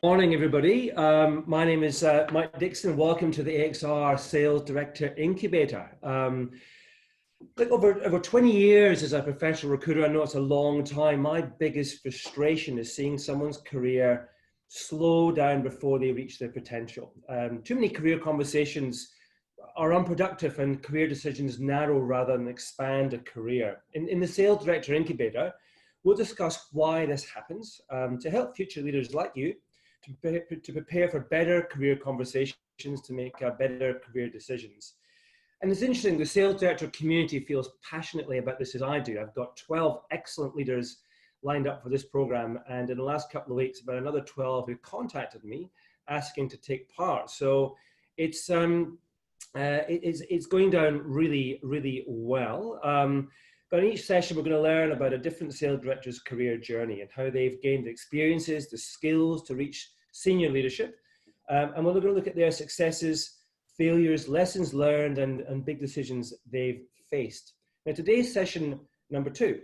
Morning, everybody. My name is Mike Dixon. Welcome to the AXR Sales Director Incubator. Like over 20 years as a professional recruiter, I know it's a long time. My biggest frustration is seeing someone's career slow down before they reach their potential. Too many career conversations are unproductive and career decisions narrow rather than expand a career. In the Sales Director Incubator, we'll discuss why this happens to help future leaders like you to prepare for better career conversations, to make better career decisions. And it's interesting, the sales director community feels passionately about this as I do. I've got 12 excellent leaders lined up for this program, and in the last couple of weeks, about another 12 who contacted me asking to take part. So it's going down really, really well. But in each session, we're going to learn about a different sales director's career journey and how they've gained the experiences, the skills to reach senior leadership. And we're going to look at their successes, failures, lessons learned, and big decisions they've faced. Now, today's session number 2.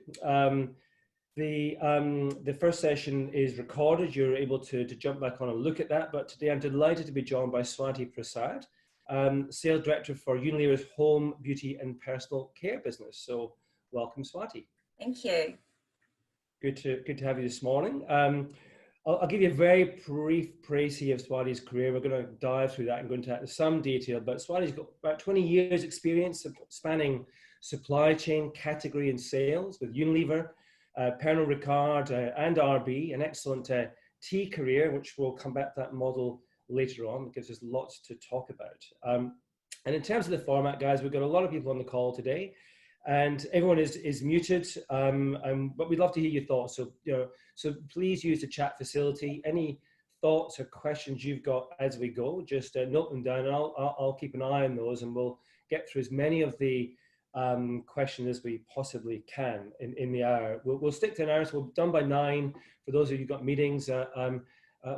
The first session is recorded. You're able to jump back on and look at that. But today I'm delighted to be joined by Swati Prasad, Sales Director for Unilever's Home, Beauty and Personal Care business. So welcome, Swati. Thank you. Good to have you this morning. I'll give you a very brief précis of Swati's career. We're going to dive through that and go into some detail, but Swati's got about 20 years experience spanning supply chain, category and sales with Unilever, Pernod Ricard and RB, an excellent tea career, which we'll come back to that model later on. It gives us lots to talk about. And in terms of the format, guys, we've got a lot of people on the call today, and everyone is muted, but we'd love to hear your thoughts. So please use the chat facility. Any thoughts or questions you've got as we go, just note them down, and I'll keep an eye on those, and we'll get through as many of the questions as we possibly can in the hour. We'll stick to an hour, so we're done by 9. For those of you who've got meetings,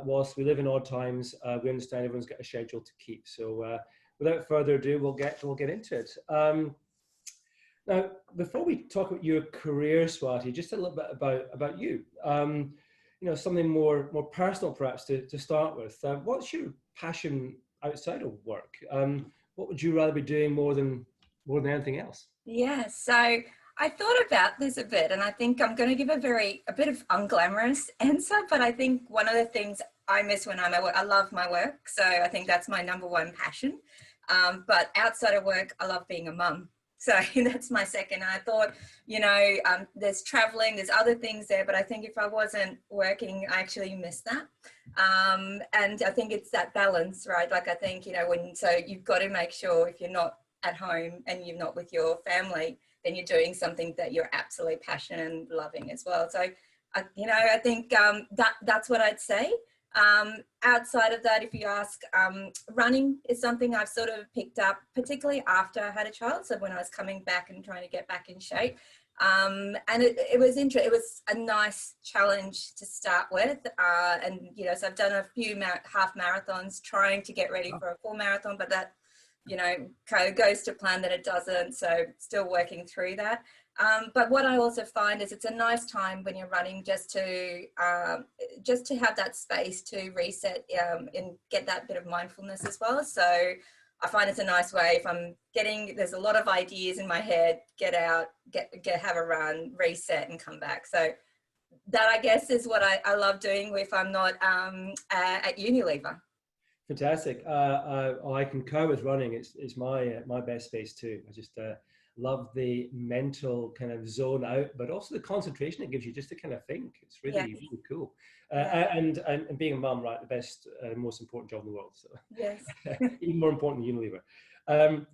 whilst we live in odd times, we understand everyone's got a schedule to keep. So without further ado, we'll get into it. Now, before we talk about your career, Swati, just a little bit about you. Something more personal, perhaps, to start with. What's your passion outside of work? What would you rather be doing more than anything else? Yeah, so I thought about this a bit, and I think I'm going to give a bit of unglamorous answer, but I think one of the things I miss when I'm at work, I love my work, so I think that's my number one passion. But outside of work, I love being a mum. So that's my second. And I thought, there's traveling, there's other things there, but I think if I wasn't working, I actually miss that. And I think it's that balance, right? Like I think, so you've got to make sure if you're not at home and you're not with your family, then you're doing something that you're absolutely passionate and loving as well. So, I think that's what I'd say. Outside of that, if you ask, running is something I've sort of picked up, particularly after I had a child. So when I was coming back and trying to get back in shape, and it was interesting. It was a nice challenge to start with, and so I've done a few half marathons, trying to get ready for a full marathon, but that kind of goes to plan that it doesn't. So still working through that. But what I also find is it's a nice time when you're running just to have that space to reset and get that bit of mindfulness as well. So I find it's a nice way if there's a lot of ideas in my head, get out, have a run, reset and come back. So that I guess is what I love doing if I'm not at Unilever. Fantastic. I concur with running. It's my best space too. I just love the mental kind of zone out, but also the concentration it gives you just to kind of think. It's really cool. And being a mum, right, the best, most important job in the world. So yes, even more important than Unilever.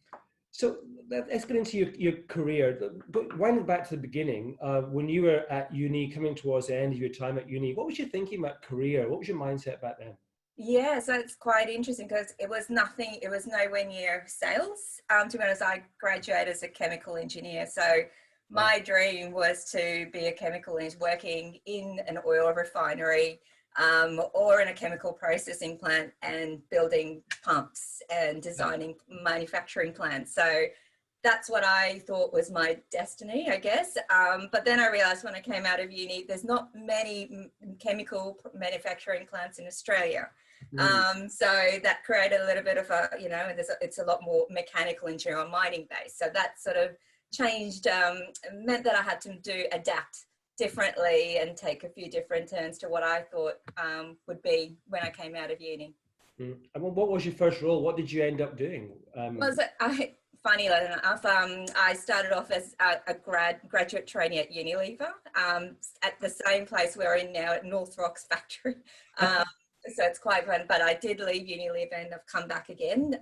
So let's get into your career. But winding back to the beginning, when you were at uni, coming towards the end of your time at uni, what was you thinking about career? What was your mindset back then? Yeah, so it's quite interesting because it was nowhere near sales. To be honest, I graduated as a chemical engineer. So my dream was to be a chemical engineer working in an oil refinery or in a chemical processing plant and building pumps and designing manufacturing plants. So that's what I thought was my destiny, I guess. But then I realized when I came out of uni, there's not many chemical manufacturing plants in Australia. So that created a little bit of a, it's a lot more mechanical engineering or mining based. So that sort of changed, meant that I had to adapt differently and take a few different turns to what I thought would be when I came out of uni. And what was your first role? What did you end up doing? Funny enough, I started off as a graduate trainee at Unilever, at the same place we're in now at North Rocks factory. So it's quite fun, but I did leave Unilever and I've come back again.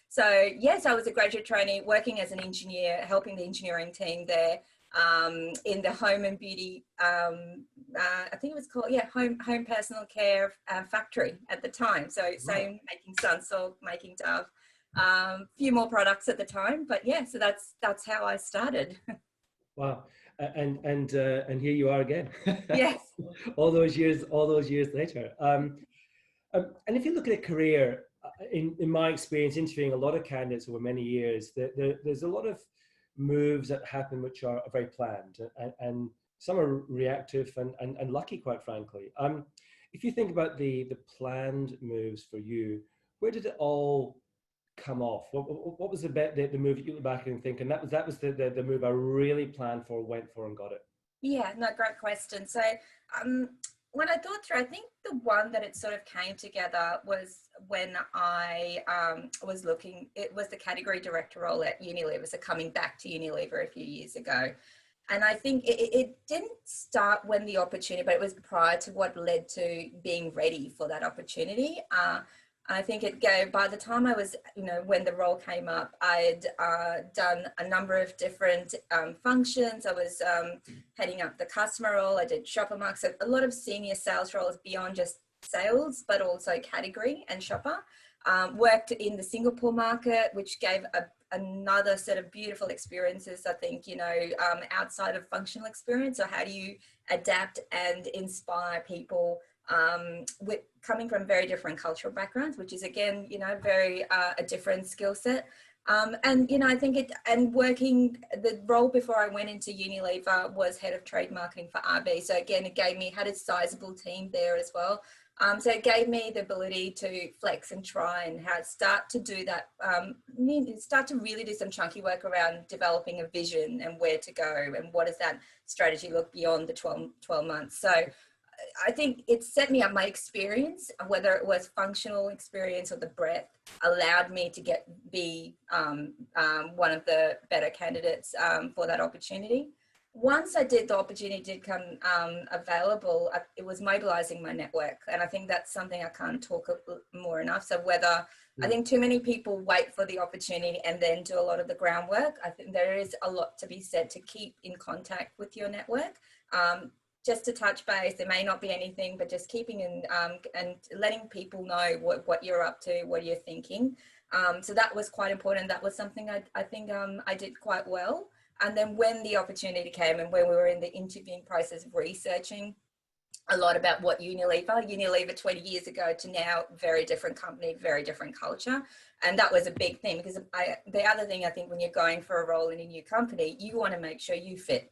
So yes, I was a graduate trainee working as an engineer, helping the engineering team there in the home and beauty, I think it was called, home personal care factory at the time. So same, making Sunsalt, making Dove, few more products at the time, but yeah, so that's how I started. Wow. And here you are again. Yes. all those years later. And if you look at a career, in my experience interviewing a lot of candidates over many years, there's a lot of moves that happen which are very planned, and some are reactive and lucky, quite frankly. If you think about the planned moves for you, where did it all come off? What was the move that you look back and think, and that was the move I really planned for, went for, and got it? Yeah, no, great question. So when I thought through, I think the one that it sort of came together was when I was looking, it was the category director role at Unilever, so coming back to Unilever a few years ago. And I think it didn't start when the opportunity, but it was prior to what led to being ready for that opportunity. I think by the time I was, when the role came up, I'd done a number of different functions. I was heading up the customer role. I did shopper market, so a lot of senior sales roles beyond just sales, but also category and shopper. Worked in the Singapore market, which gave another set of beautiful experiences, I think, outside of functional experience. So how do you adapt and inspire people with coming from very different cultural backgrounds, which is again, very a different skill set. And I think working the role before I went into Unilever was head of trade marketing for RB. So again, had a sizable team there as well. So it gave me the ability to flex and try and start to do that, start to really do some chunky work around developing a vision and where to go and what does that strategy look beyond the 12 months. So I think it set me up. My experience, whether it was functional experience or the breadth, allowed me to be one of the better candidates for that opportunity. Once the opportunity did come available, it was mobilizing my network. And I think that's something I can't talk more enough. So I think too many people wait for the opportunity and then do a lot of the groundwork. I think there is a lot to be said to keep in contact with your network. Just to touch base, there may not be anything, but just keeping in and letting people know what you're up to, what you're thinking. So that was quite important. That was something I think I did quite well. And then when the opportunity came and when we were in the interviewing process of researching a lot about what Unilever 20 years ago to now, very different company, very different culture. And that was a big thing because the other thing I think when you're going for a role in a new company, you want to make sure you fit.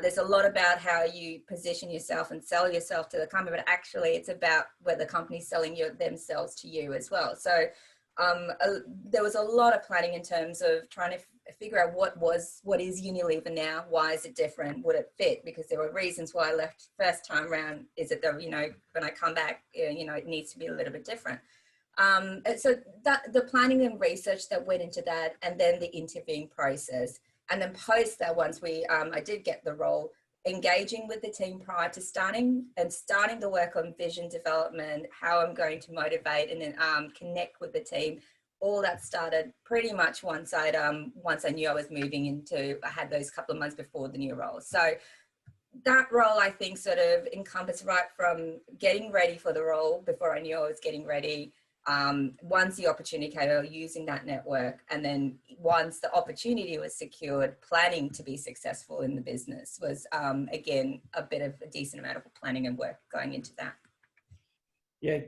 There's a lot about how you position yourself and sell yourself to the company, but actually it's about where the company's selling themselves to you as well. So there was a lot of planning in terms of trying to figure out what is Unilever now, why is it different, would it fit, because there were reasons why I left first time round. Is it that when I come back, it needs to be a little bit different. So that the planning and research that went into that, and then the interviewing process. And then post that, once I did get the role, engaging with the team prior to starting the work on vision development, how I'm going to motivate and then connect with the team. All that started pretty much once I knew I was moving into. I had those couple of months before the new role. So that role, I think, sort of encompassed right from getting ready for the role before I knew I was getting ready. Once the opportunity came, using that network, and then once the opportunity was secured, planning to be successful in the business was again a bit of a decent amount of planning and work going into that. Yeah,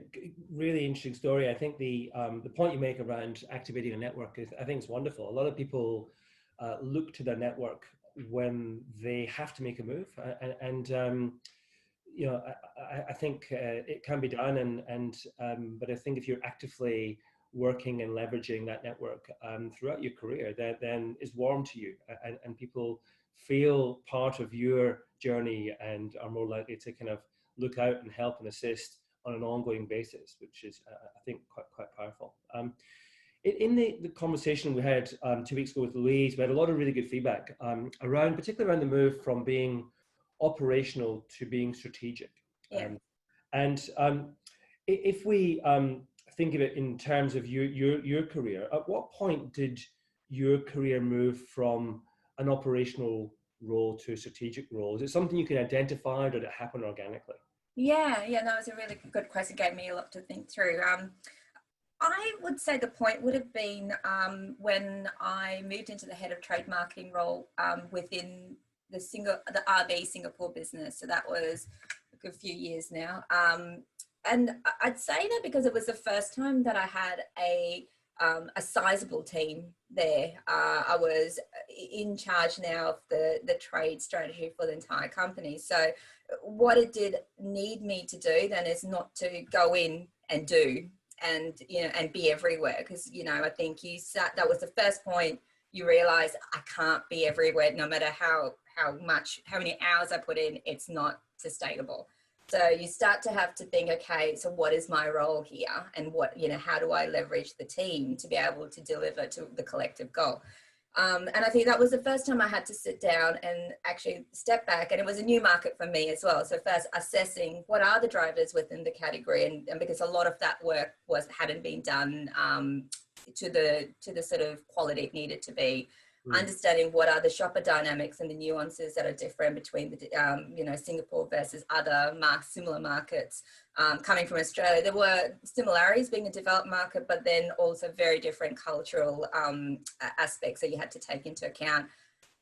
really interesting story. I think the point you make around activating a network I think it's wonderful. A lot of people look to their network when they have to make a move. You know, I think it can be done, but I think if you're actively working and leveraging that network throughout your career, then is warm to you, and people feel part of your journey and are more likely to kind of look out and help and assist on an ongoing basis, which is, I think, quite powerful. In the conversation we had 2 weeks ago with Louise, we had a lot of really good feedback particularly around the move from being operational to being strategic. Yeah. If we think of it in terms of your career, at what point did your career move from an operational role to a strategic role? Is it something you can identify, or did it happen organically? Yeah, that was a really good question. Gave me a lot to think through. I would say the point would have been when I moved into the head of trade marketing role within the RB Singapore business. So that was a good few years now. And I'd say that because it was the first time that I had a sizable team there. I was in charge now of the trade strategy for the entire company. So what it did need me to do then is not to go in and do and be everywhere, because I think that was the first point you realize I can't be everywhere, no matter how many hours I put in, it's not sustainable. So you start to have to think, okay, so what is my role here, and how do I leverage the team to be able to deliver to the collective goal? And I think that was the first time I had to sit down and actually step back, and it was a new market for me as well. So first assessing what are the drivers within the category, and because a lot of that work hadn't been done to the sort of quality it needed to be. Understanding what are the shopper dynamics and the nuances that are different between the Singapore versus other similar markets. Coming from Australia, there were similarities being a developed market, but then also very different cultural aspects that you had to take into account.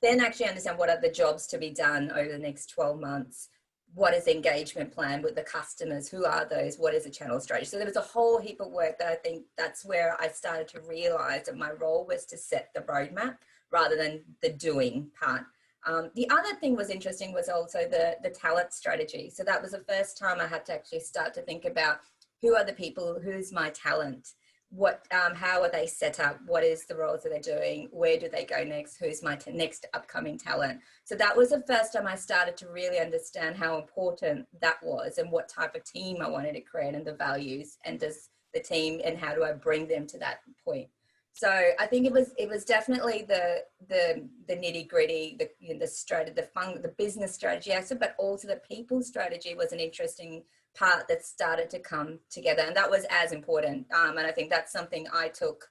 Then actually understand what are the jobs to be done over the next 12 months. What is the engagement plan with the customers? Who are those? What is the channel strategy? So there was a whole heap of work that I think that's where I started to realize that my role was to set the roadmap rather than the doing part. The other thing was interesting was also the talent strategy. So that was the first time I had to actually start to think about who are the people, who's my talent, how are they set up, what is the roles that they're doing, where do they go next, who's my next upcoming talent. So that was the first time I started to really understand how important that was and what type of team I wanted to create and the values, and does the team, and how do I bring them to that point. So I think it was definitely the nitty gritty, the business strategy aspect, but also the people strategy was an interesting part that started to come together, and that was as important. And I think that's something I took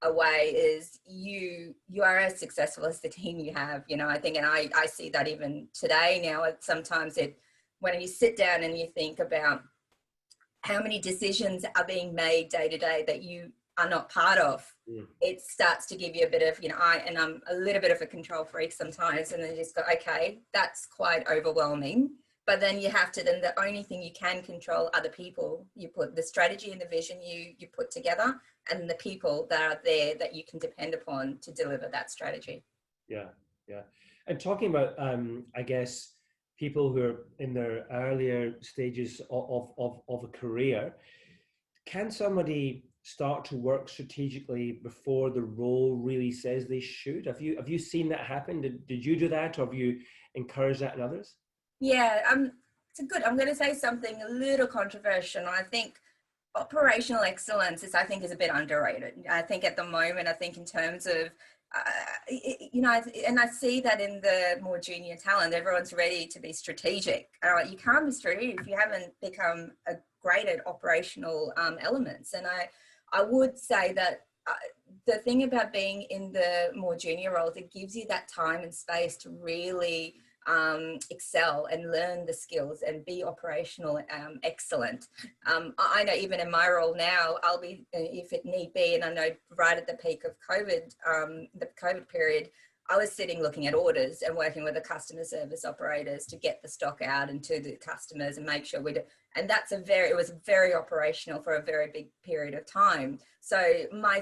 away is you are as successful as the team you have. I think, and I see that even today now. Sometimes when you sit down and you think about how many decisions are being made day to day that you are not part of, it starts to give you a bit of, I'm a little bit of a control freak sometimes, and then you just go, okay, that's quite overwhelming. But then you have to, then the only thing you can control are the people. You put the strategy and the vision you put together, and the people that are there that you can depend upon to deliver that strategy. Yeah. And talking about, I guess, people who are in their earlier stages of a career, can somebody start to work strategically before the role really says they should? Have you seen that happen? Did you do that, or have you encouraged that in others? Yeah, I'm going to say something a little controversial. I think operational excellence is a bit underrated. I think at the moment, in terms of, and I see that in the more junior talent, everyone's ready to be strategic. You can't be strategic if you haven't become great at operational elements. And I would say that the thing about being in the more junior roles, it gives you that time and space to really excel and learn the skills and be operational excellent. I know even in my role now, I'll be, if it need be, and I know right at the peak of COVID, the COVID period, I was sitting looking at orders and working with the customer service operators to get the stock out and to the customers and make sure we do. And it was very operational for a very big period of time. So my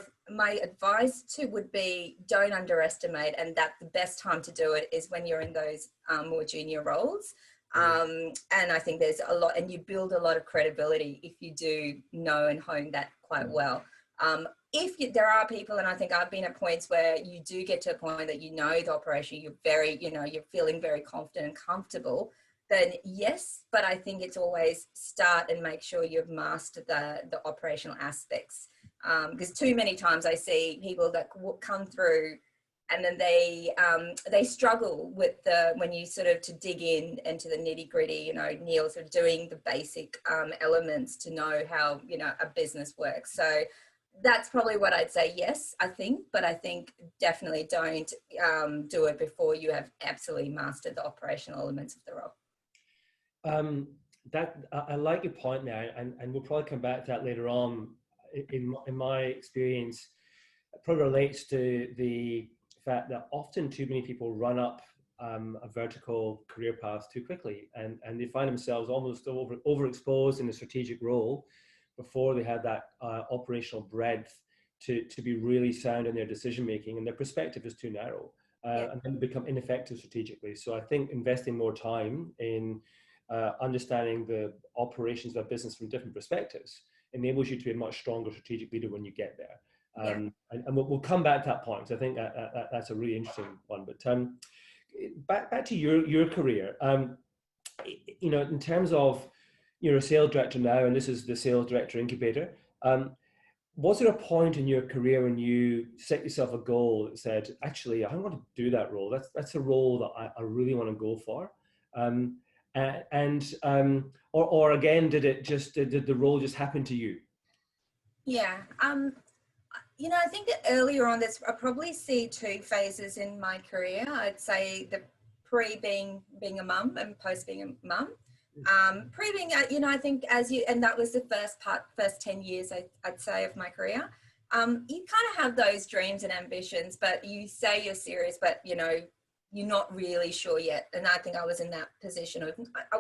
advice would be, don't underestimate, and that the best time to do it is when you're in those more junior roles. And I think there's a lot, and you build a lot of credibility if you do know and hone that quite well. There are people, and I think I've been at points where you do get to a point that you know the operation, you're feeling very confident and comfortable, then yes, but I think it's always start and make sure you've mastered the operational aspects. Because too many times I see people that come through and then they struggle with when you sort of to dig into the nitty gritty, Neil, sort of doing the basic elements to know how, a business works. So that's probably what I'd say. Yes, I think, but I think definitely don't do it before you have absolutely mastered the operational elements of the role. I like your point there, and we'll probably come back to that later on. In my experience, it probably relates to the fact that often too many people run up a vertical career path too quickly, and they find themselves almost overexposed in a strategic role before they had that operational breadth to be really sound in their decision making, and their perspective is too narrow, and then become ineffective strategically. So I think investing more time in understanding the operations of a business from different perspectives enables you to be a much stronger strategic leader when you get there. And we'll come back to that point. So I think that's a really interesting one. But back to your career, in terms of, you're a sales director now, and this is the sales director incubator. Was there a point in your career when you set yourself a goal that said, actually, I want to do that role. That's a role that I really want to go for. Or again, did the role just happen to you? Yeah. I think that earlier on, I probably see two phases in my career. I'd say the pre being a mum and post being a mum. Pre being, I think and that was the first 10 years, I'd say, of my career. You kind of have those dreams and ambitions, but you say you're serious, but you're not really sure yet. And I think I was in that position of, I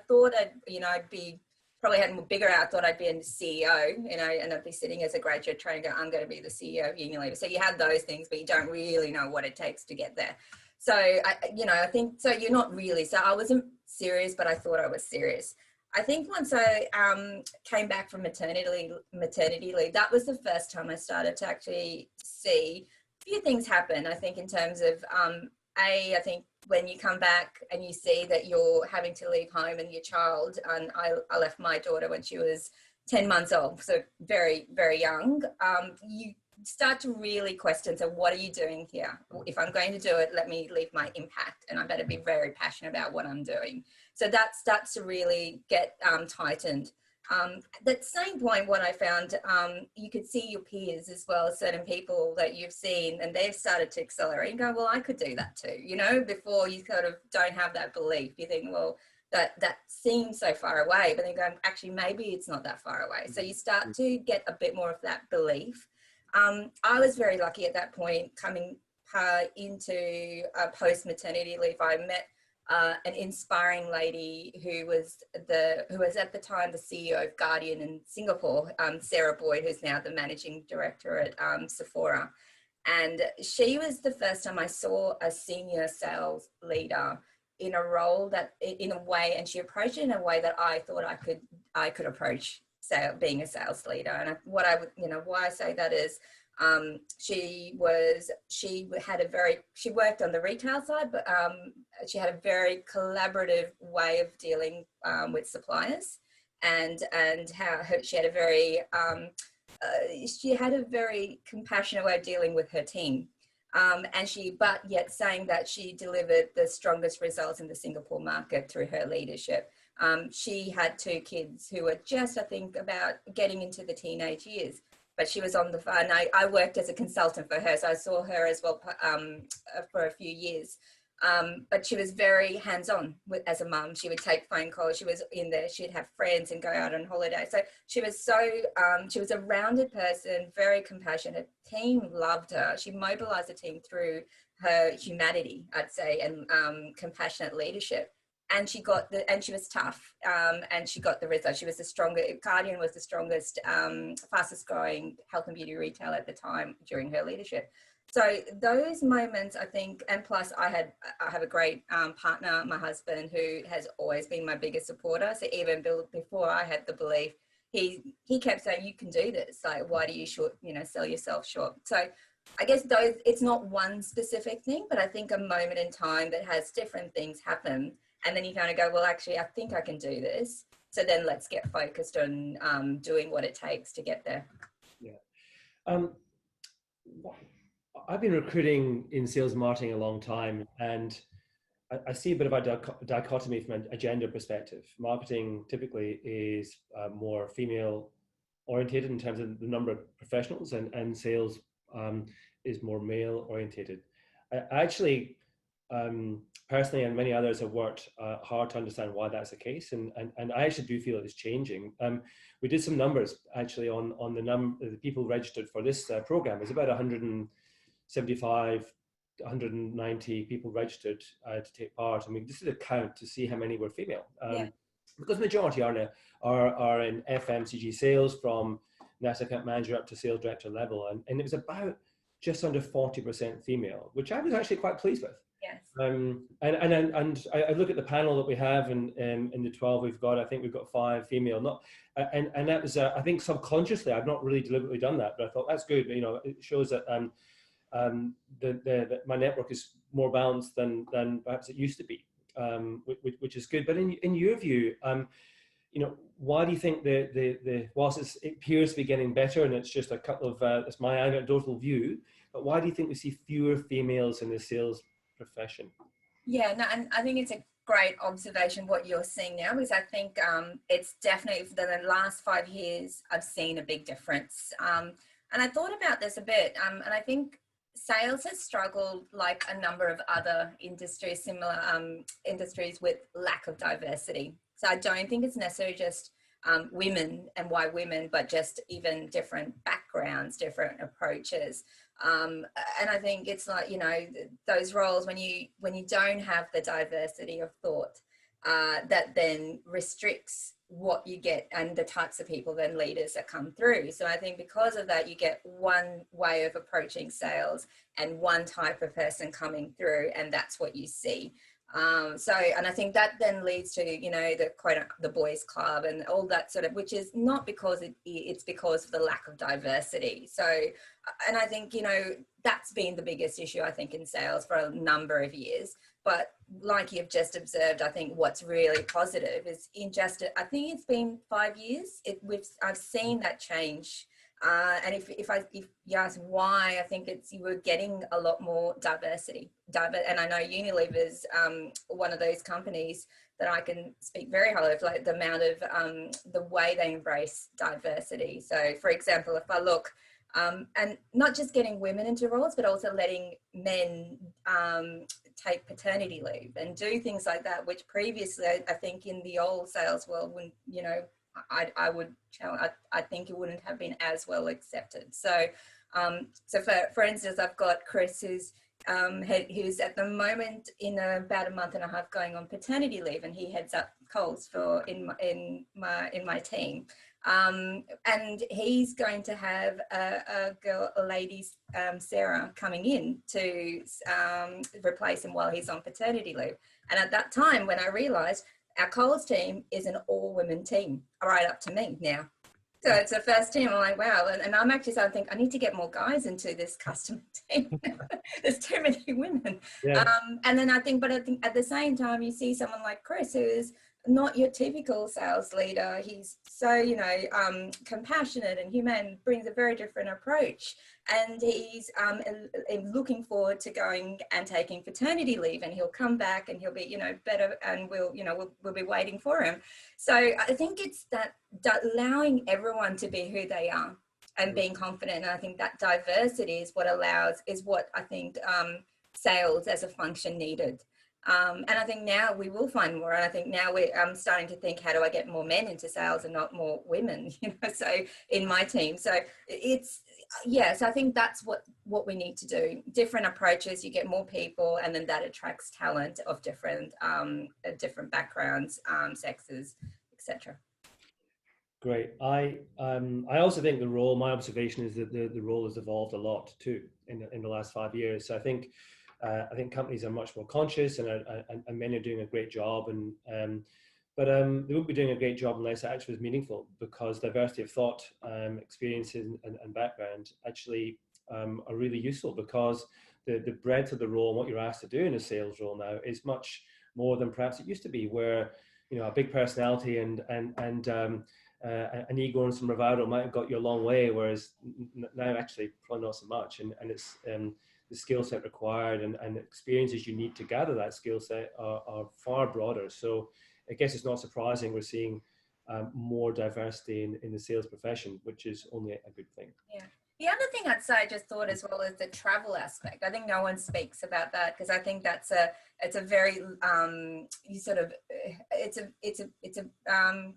thought I'd be, probably had more bigger out, thought I'd be a CEO, and I'd be sitting as a graduate trying to go, I'm going to be the CEO of Unilever. So you have those things, but you don't really know what it takes to get there. So, I think, so you're not really, so I wasn't serious, but I thought I was serious. I think once I came back from maternity leave, that was the first time I started to actually see a few things happen. I think in terms of, I think when you come back and you see that you're having to leave home and your child, and I left my daughter when she was 10 months old, so very, very young, you start to really question, so what are you doing here? If I'm going to do it, let me leave my impact, and I better be very passionate about what I'm doing. So that starts to really get tightened. At that same point, what I found, you could see your peers as well, certain people that you've seen, and they've started to accelerate and go, well, I could do that too. Before you sort of don't have that belief, you think, well, that seems so far away, but then go, actually, maybe it's not that far away. So you start to get a bit more of that belief. I was very lucky at that point, coming into post-maternity leave. I met an inspiring lady who was at the time the CEO of Guardian in Singapore, Sarah Boyd, who's now the managing director at Sephora. And she was the first time I saw a senior sales leader in a role in a way, and she approached it in a way that I thought I could approach being a sales leader. And why I say that is, she worked on the retail side, but she had a very collaborative way of dealing with suppliers, and how she had a very compassionate way of dealing with her team. But yet saying that she delivered the strongest results in the Singapore market through her leadership. She had 2 kids who were just, I think, about getting into the teenage years, but she was on the phone. I worked as a consultant for her, so I saw her as well for a few years. But she was very hands-on as a mum. She would take phone calls. She was in there. She'd have friends and go out on holiday. So she was she was a rounded person, very compassionate. Team loved her. She mobilized the team through her humanity, I'd say, and compassionate leadership. And she was tough, and she got the result. She was the strongest. Guardian was the strongest, fastest growing health and beauty retailer at the time during her leadership. So those moments, I think, and plus I have a great partner, my husband, who has always been my biggest supporter. So even before I had the belief, he kept saying, "You can do this. Like, why do you sell yourself short?" So I guess it's not one specific thing, but I think a moment in time that has different things happen. And then you kind of go, well, actually, I think I can do this. So then let's get focused on doing what it takes to get there. Yeah. I've been recruiting in sales marketing a long time, and I see a bit of a dichotomy from a gender perspective. Marketing typically is more female orientated in terms of the number of professionals, and sales is more male orientated. I actually personally, and many others, have worked hard to understand why that's the case, and I actually do feel it's changing. We did some numbers actually on the people registered for this program. It's about 175, 190 people registered to take part. I mean, this is a count to see how many were female. Because the majority are in FMCG sales, from national account manager up to sales director level, and it was about just under 40% female, which I was actually quite pleased with. Yes. And I look at the panel that we have, and in the 12 we've got, I think we've got 5 female. And that was I think subconsciously, I've not really deliberately done that, but I thought that's good. You know, it shows that my network is more balanced than perhaps it used to be, which is good. But in your view, you know, why do you think whilst it appears to be getting better, and it's just a couple of it's my anecdotal view, but why do you think we see fewer females in the sales profession? Yeah, no, and I think it's a great observation what you're seeing now, because I think it's definitely for the last 5 years I've seen a big difference. And I thought about this a bit, and I think sales has struggled like a number of other industries, similar industries, with lack of diversity. So I don't think it's necessarily just women and why women, but just even different backgrounds, different approaches. And I think it's like, you know, those roles when you don't have the diversity of thought, that then restricts what you get and the types of people, then leaders that come through. So I think because of that, you get one way of approaching sales and one type of person coming through, and that's what you see. And I think that then leads to, you know, the boys club and all that sort of, which is not because it's because of the lack of diversity. So, and I think, you know, that's been the biggest issue, I think, in sales for a number of years. But like you've just observed, I think what's really positive is I think it's been 5 years. I've seen that change. And if you ask why, I think you were getting a lot more diversity. And I know Unilever's one of those companies that I can speak very highly of, like the amount of the way they embrace diversity. So, for example, if I look, and not just getting women into roles, but also letting men take paternity leave and do things like that, which previously I think in the old sales world, when, you know, I would challenge, I think it wouldn't have been as well accepted. So, for instance, I've got Chris, who's at the moment in about a month and a half going on paternity leave, and he heads up Coles in my team. And he's going to have a lady, Sarah, coming in to replace him while he's on paternity leave. And at that time, when I realised our Coles team is an all-women team, right up to me now. So it's the first team. I'm like, wow. And I'm actually starting to think I need to get more guys into this customer team. There's too many women. Yeah. And then I think at the same time, you see someone like Chris, who is not your typical sales leader. He's so, you know, compassionate and human, brings a very different approach. And he's looking forward to going and taking paternity leave, and he'll come back and he'll be, you know, better, and we'll be waiting for him. So I think it's that allowing everyone to be who they are and being confident. And I think that diversity is what I think sales as a function needed. And I think now we will find more. And I think now I'm starting to think, how do I get more men into sales and not more women? You know, so in my team. So yes, I think that's what we need to do. Different approaches, you get more people, and then that attracts talent of different backgrounds, sexes, etc. Great. I also think my observation is that the role has evolved a lot too in the last 5 years. So I think companies are much more conscious, and many are doing a great job, but they won't be doing a great job unless it actually is meaningful, because diversity of thought, experiences, and background actually are really useful, because the breadth of the role and what you're asked to do in a sales role now is much more than perhaps it used to be, where a big personality and an ego and some bravado might have got you a long way, whereas now actually probably not so much, and it's the skill set required and experiences you need to gather that skill set are far broader. So I guess it's not surprising we're seeing more diversity in the sales profession, which is only a good thing. Yeah. The other thing I'd say, I just thought as well, is the travel aspect. I think no one speaks about that, because I think it's a very it's a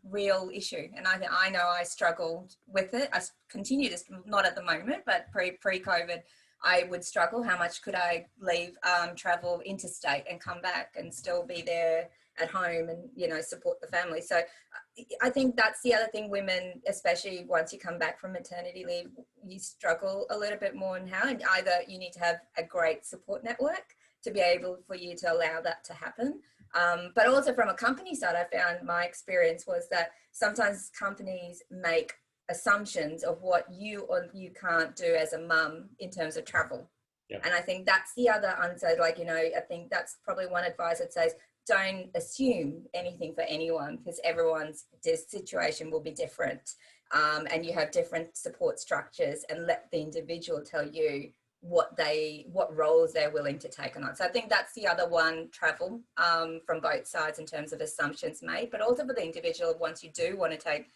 real issue, and I know I struggled with it. I continue to, not at the moment, but pre-COVID, I would struggle. How much could I leave, travel interstate and come back and still be there at home and, support the family? So I think that's the other thing, women, especially once you come back from maternity leave, you struggle a little bit more in how, and either you need to have a great support network to be able for you to allow that to happen. But also from a company side, I found my experience was that sometimes companies make assumptions of what you or you can't do as a mum in terms of travel. Yeah. And I think that's the other answer. I think that's probably one advice that says, don't assume anything for anyone, because everyone's situation will be different, and you have different support structures, and let the individual tell you what roles they're willing to take on. So I think that's the other one, travel, from both sides in terms of assumptions made, but also for the individual, once you do want to take,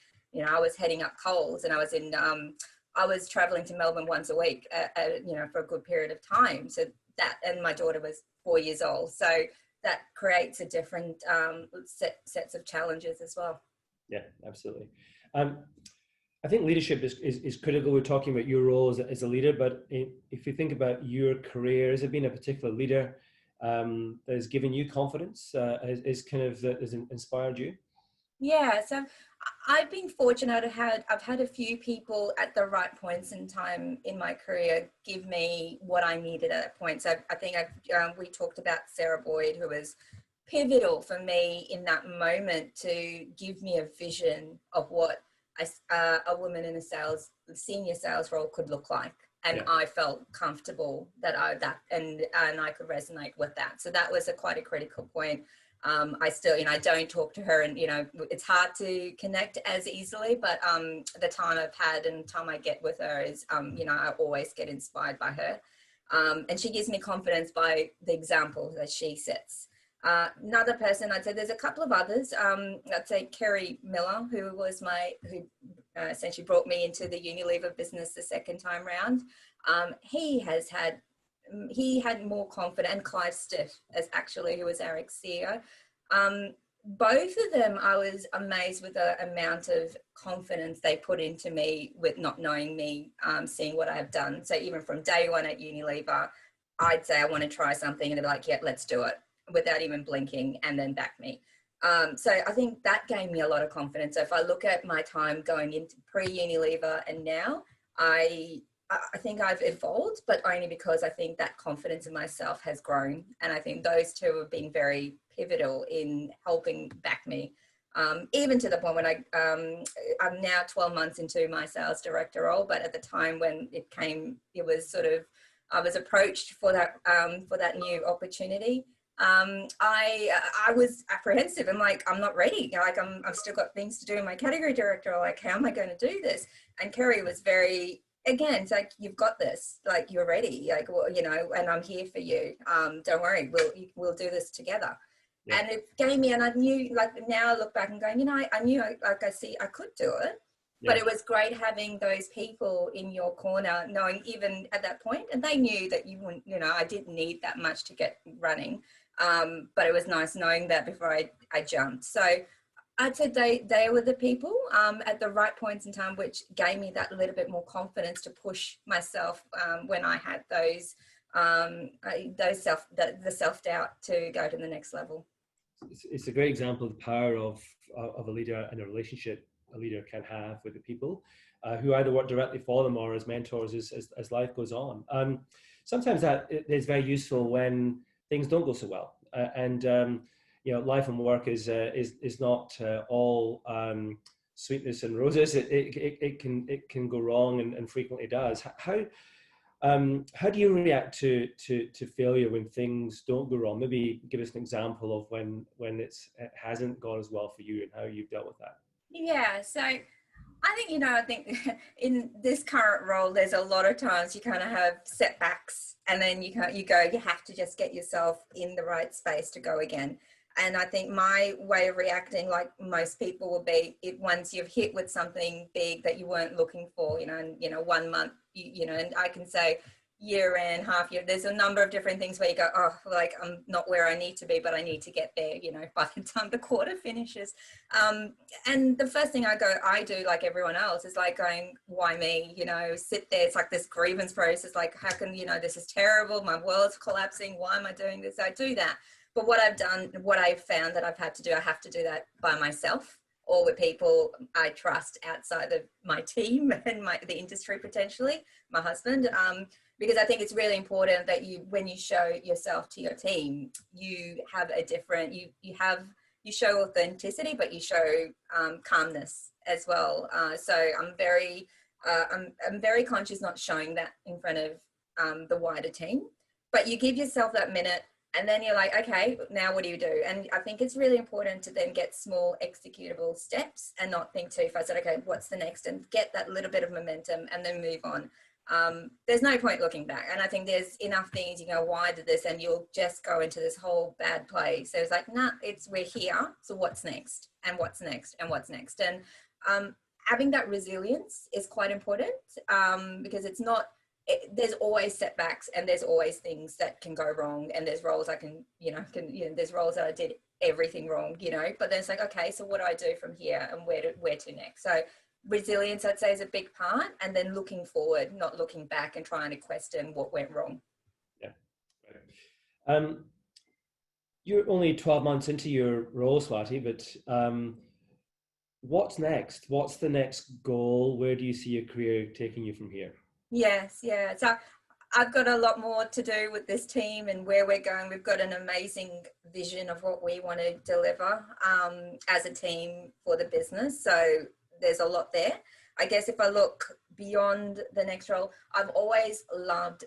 I was heading up Coles, and I was traveling to Melbourne once a week, for a good period of time. So that, and my daughter was 4 years old. So that creates a different sets of challenges as well. Yeah, absolutely. I think leadership is critical. We're talking about your role as a leader, but if you think about your career, has there been a particular leader that has given you confidence, has inspired you? Yeah, so I've been fortunate. I've had a few people at the right points in time in my career give me what I needed at that point. So I think we talked about Sarah Boyd, who was pivotal for me in that moment to give me a vision of what a woman in a senior sales role could look like. And yeah. I felt comfortable that I could resonate with that. So that was quite a critical point. I still, I don't talk to her, and, it's hard to connect as easily, but the time I've had and time I get with her is, I always get inspired by her. And she gives me confidence by the example that she sets. Another person, I'd say there's a couple of others. I'd say Kerry Miller, who essentially brought me into the Unilever business the second time round. He had more confidence, and Clive Stiff, who was our ex-CEO. Both of them, I was amazed with the amount of confidence they put into me with not knowing me, seeing what I have done. So even from day one at Unilever, I'd say I want to try something, and they'd be like, yeah, let's do it, without even blinking, and then back me. So I think that gave me a lot of confidence. So if I look at my time going into pre-Unilever and now, I think I've evolved, but only because I think that confidence in myself has grown. And I think those two have been very pivotal in helping back me. Even to the point when I'm now 12 months into my sales director role, but at the time when it came, I was approached for that new opportunity. I was apprehensive. I'm like, I'm not ready. I've still got things to do in my category director. Like, how am I going to do this? And Kerry was very, again, it's like, you've got this, like, you're ready, like, well, and I'm here for you. Don't worry, we'll do this together. Yeah. And it gave me, and I knew, like, now I look back and going, I knew, I could do it. Yeah. But it was great having those people in your corner, knowing even at that point, and they knew that you wouldn't, I didn't need that much to get running. But it was nice knowing that before I jumped. So I'd say they were the people at the right points in time, which gave me that little bit more confidence to push myself when I had the self-doubt to go to the next level. It's a great example of the power of a leader and a relationship a leader can have with the people who either work directly for them or as mentors as life goes on. Sometimes that is very useful when things don't go so well, and you know, life and work is not all sweetness and roses. It can go wrong, and frequently does. How do you react to failure when things don't go wrong? Maybe give us an example of when it hasn't gone as well for you and how you've dealt with that. Yeah, so I think, I think in this current role, there's a lot of times you kind of have setbacks, and then you have to just get yourself in the right space to go again. And I think my way of reacting, like most people, will be once you've hit with something big that you weren't looking for, and 1 month, and I can say year end, half year, there's a number of different things where you go, oh, like I'm not where I need to be, but I need to get there, by the time the quarter finishes. And the first thing I do, like everyone else, is like going, why me? Sit there. It's like this grievance process, like, how can, this is terrible. My world's collapsing. Why am I doing this? I do that. But what I've found that I've had to do, I have to do that by myself or with people I trust outside of my team and the industry, potentially, my husband. Because I think it's really important that when you show yourself to your team, you have a different, you show authenticity, but you show calmness as well. So I'm very conscious not showing that in front of the wider team, but you give yourself that minute. And then you're like, okay, now what do you do? And I think it's really important to then get small executable steps and not think too fast. Okay, what's the next? And get that little bit of momentum and then move on. There's no point looking back. And I think there's enough things, why did this? And you'll just go into this whole bad place. So it's like, nah, we're here. So what's next? And what's next? And what's next? And having that resilience is quite important because it's not, there's always setbacks and there's always things that can go wrong, and there's roles there's roles that I did everything wrong, but then it's like, okay, so what do I do from here and where to next? So resilience, I'd say, is a big part, and then looking forward, not looking back and trying to question what went wrong. Yeah. Right. You're only 12 months into your role, Swati, but what's next? What's the next goal? Where do you see your career taking you from here? Yes, yeah. So I've got a lot more to do with this team and where we're going. We've got an amazing vision of what we want to deliver as a team for the business. So there's a lot there. I guess if I look beyond the next role, I've always loved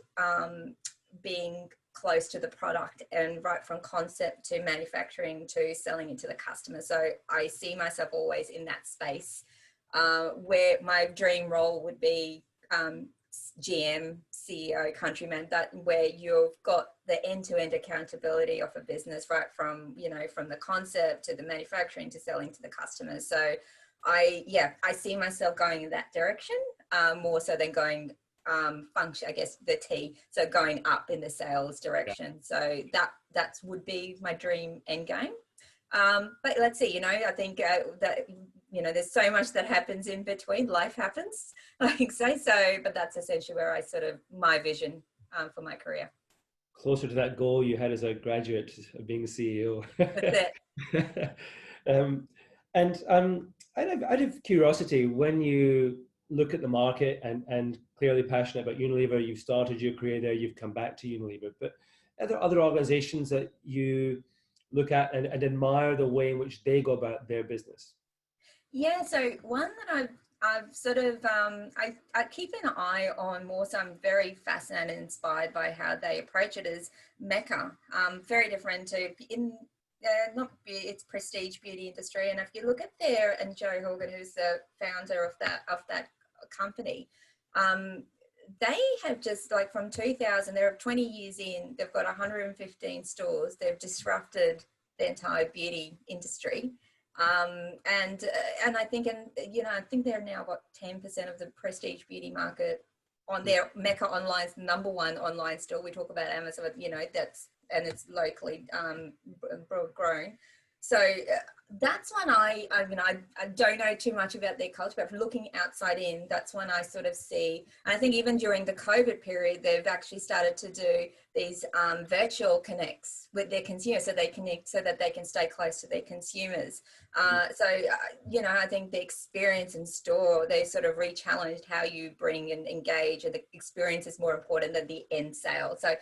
being close to the product, and right from concept to manufacturing to selling it to the customer. So I see myself always in that space where my dream role would be GM, CEO, countryman, that where you've got the end-to-end accountability of a business, right from, from the concept to the manufacturing to selling to the customers. So I see myself going in that direction more so than going function, I guess, the T. So going up in the sales direction. Yeah. So that would be my dream end game. But let's see, I think that, there's so much that happens in between. Life happens, I think so. But that's essentially where I my vision for my career. Closer to that goal you had as a graduate of being CEO. That's it. Out of curiosity, when you look at the market and clearly passionate about Unilever, you've started your career there, you've come back to Unilever, but are there other organizations that you look at and admire the way in which they go about their business? Yeah, so one that I've sort of, I keep an eye on more, so I'm very fascinated and inspired by how they approach it, is Mecca. Very different to, it's prestige beauty industry. And if you look at and Joe Horgan, who's the founder of that company, they have just, like, from 2000, they're 20 years in, they've got 115 stores, they've disrupted the entire beauty industry. And I think, I think they're now about 10% of the prestige beauty market on their Mecca Online's #1 online store. We talk about Amazon, and it's locally grown. So that's when I don't know too much about their culture, but from looking outside in, that's when I sort of see, and I think even during the COVID period, they've actually started to do these virtual connects with their consumers, so they connect so that they can stay close to their consumers. I think the experience in store, they sort of re-challenged how you bring and engage, and the experience is more important than the end sale. So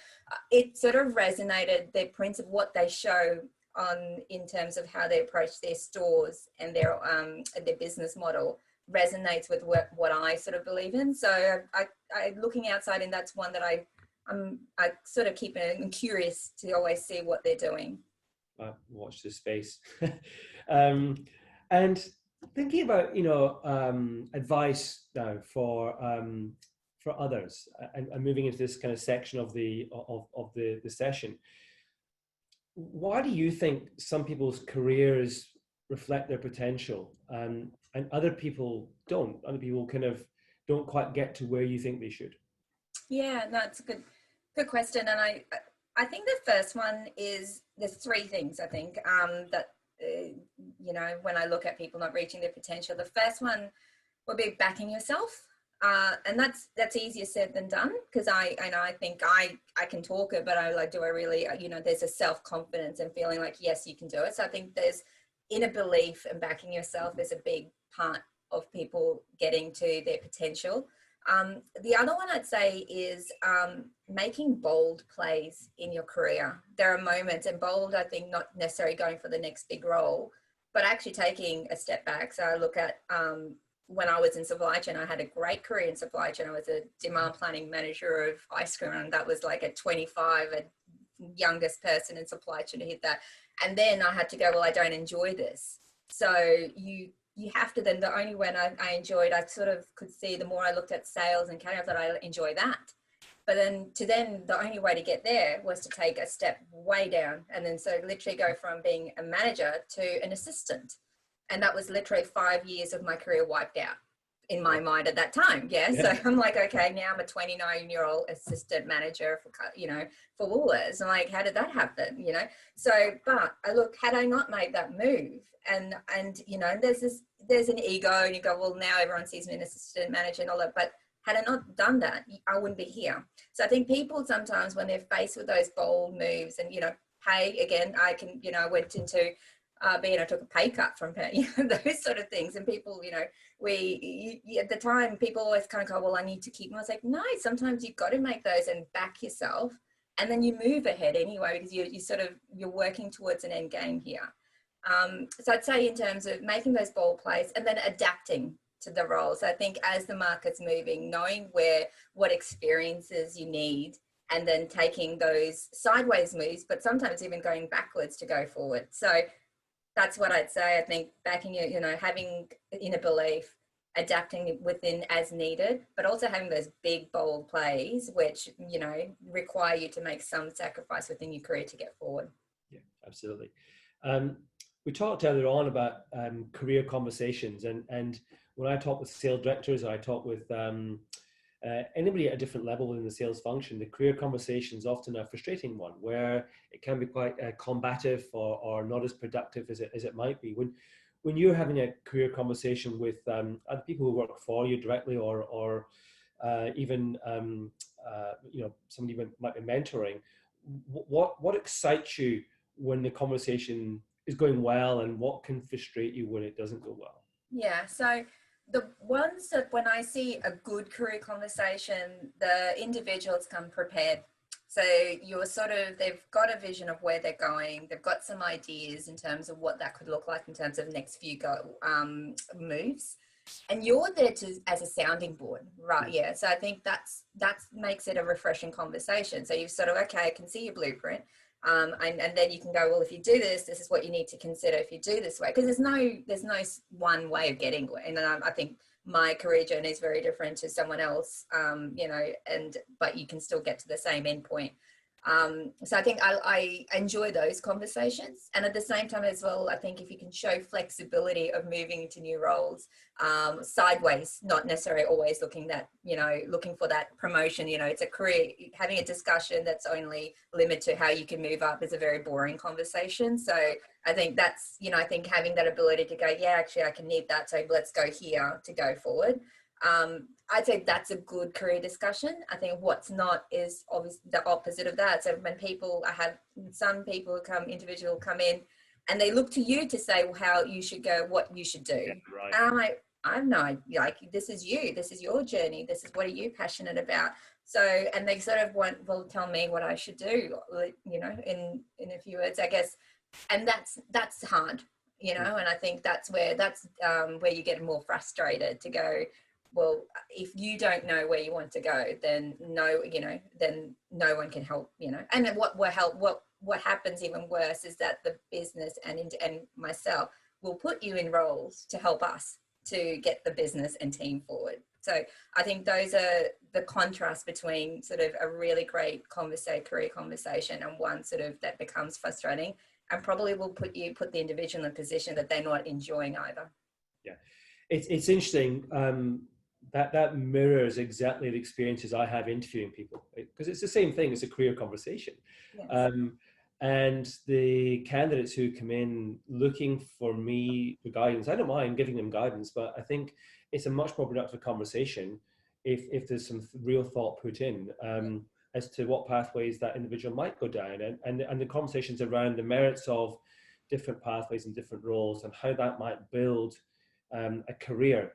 it sort of resonated, the principle, what they show on in terms of how they approach their stores and their business model resonates with what I sort of believe in. So I looking outside, and that's one that I sort of keep curious to always see what they're doing. Watch this space. And thinking about advice now for others, and moving into this kind of section of the session. Why do you think some people's careers reflect their potential, and other people don't? Other people kind of don't quite get to where you think they should. Yeah, no, it's a good question. And I think the first one is, there's three things I think that when I look at people not reaching their potential. The first one would be backing yourself. And that's easier said than done, because I think I can talk it, but do I really, there's a self-confidence and feeling like, yes, you can do it. So I think there's inner belief and backing yourself is a big part of people getting to their potential. The other one I'd say is making bold plays in your career. There are moments, and bold, I think, not necessarily going for the next big role, but actually taking a step back. So I look at when I was in supply chain, I had a great career in supply chain. I was a demand planning manager of ice cream, and that was like at 25, a youngest person in supply chain to hit that. And then I had to go, well, I don't enjoy this. So you have to then, the only when I enjoyed, I sort of could see the more I looked at sales and category, that I enjoy that. But then the only way to get there was to take a step way down. And then so literally go from being a manager to an assistant. And that was literally 5 years of my career wiped out in my mind at that time. Yeah. So I'm like, okay, now I'm a 29-year-old assistant manager for Woolworths. I'm like, how did that happen? So, but I look, had I not made that move, and there's an ego, and you go, well, now everyone sees me as an assistant manager and all that. But had I not done that, I wouldn't be here. So I think people sometimes, when they're faced with those bold moves, and, hey, again, I went into I took a pay cut from her, those sort of things. And people, at the time, people always kind of go, well, I need to keep them. I was like, no, sometimes you've got to make those and back yourself, and then you move ahead anyway, because you're working towards an end game here. So I'd say in terms of making those bold plays and then adapting to the roles. I think as the market's moving, knowing what experiences you need, and then taking those sideways moves, but sometimes even going backwards to go forward. So that's what I'd say. I think backing having inner belief, adapting within as needed, but also having those big, bold plays, which, require you to make some sacrifice within your career to get forward. Yeah, absolutely. We talked earlier on about career conversations, and when I talk with sales directors, or I talk with anybody at a different level within the sales function, the career conversation is often a frustrating one, where it can be quite combative or not as productive as it might be. When you're having a career conversation with other people who work for you directly, or even somebody might be mentoring, what excites you when the conversation is going well, and what can frustrate you when it doesn't go well? Yeah, so the ones that when I see a good career conversation, the individuals come prepared. So they've got a vision of where they're going. They've got some ideas in terms of what that could look like in terms of next few moves. And you're there as a sounding board, right? Yeah. So I think that makes it a refreshing conversation. So you've sort of, okay, I can see your blueprint. And then you can go, well, if you do this is what you need to consider if you do this way, because there's no one way of getting it. And I think my career journey is very different to someone else, but you can still get to the same endpoint. So I think I enjoy those conversations. And at the same time as well, I think if you can show flexibility of moving into new roles, sideways, not necessarily always looking for that promotion, it's a career, having a discussion that's only limited to how you can move up is a very boring conversation. So I think that's, I think having that ability to go, yeah, actually I can need that. So let's go here to go forward. I'd say that's a good career discussion. I think what's not is obviously the opposite of that. So when I have some people individual come in and they look to you to say how you should go, what you should do. Yeah, right. And I'm like, I'm not, like, this is your journey. This is, what are you passionate about? So, and they sort of will tell me what I should do, in a few words, I guess. And that's hard, and I think that's where you get more frustrated to go, well, if you don't know where you want to go, then no one can help, and what happens even worse is that the business and myself will put you in roles to help us to get the business and team forward. So I think those are the contrast between sort of a really great career conversation and one sort of that becomes frustrating and probably will put the individual in a position that they're not enjoying either. Yeah, it's interesting. That mirrors exactly the experiences I have interviewing people, because it's the same thing. It's a career conversation. Yes. And the candidates who come in looking for me for guidance, I don't mind giving them guidance, but I think it's a much more productive conversation if there's some real thought put in as to what pathways that individual might go down, and the conversations around the merits of different pathways and different roles and how that might build a career.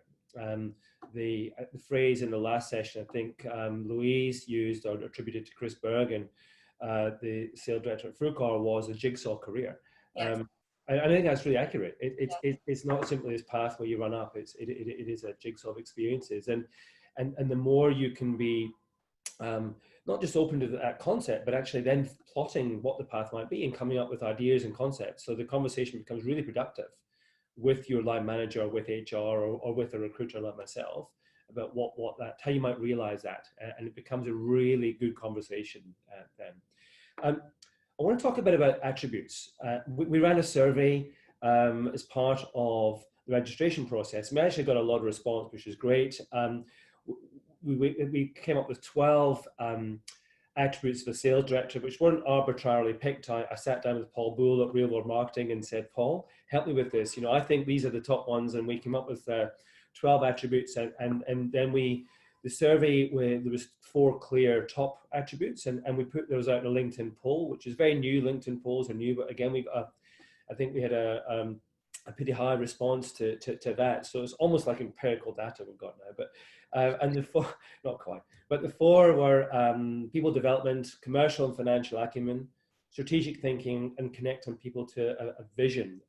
The phrase in the last session, I think Louise used or attributed to Chris Bergen, the sales director at Frucor, was a jigsaw career. Yes. I think that's really accurate. It's not simply this path where you run up. It is a jigsaw of experiences, and the more you can be not just open to that concept, but actually then plotting what the path might be and coming up with ideas and concepts, so the conversation becomes really productive with your line manager, with HR, or with a recruiter like myself, about how you might realize that, and it becomes a really good conversation then. I want to talk a bit about attributes. We ran a survey as part of the registration process, and we actually got a lot of response, which is great. We came up with 12 attributes of a sales director, which weren't arbitrarily picked. I sat down with Paul Bull at Real World Marketing and said, Paul, help me with this. I think these are the top ones, and we came up with 12 attributes, and then the survey, there was 4 clear top attributes, and we put those out in a LinkedIn poll, which is very new. LinkedIn polls are new, but again, I think we had a pretty high response to that. So it's almost like empirical data we've got now, but and the 4, not quite, but the 4 were people development, commercial and financial acumen, strategic thinking, and connecting people to a vision.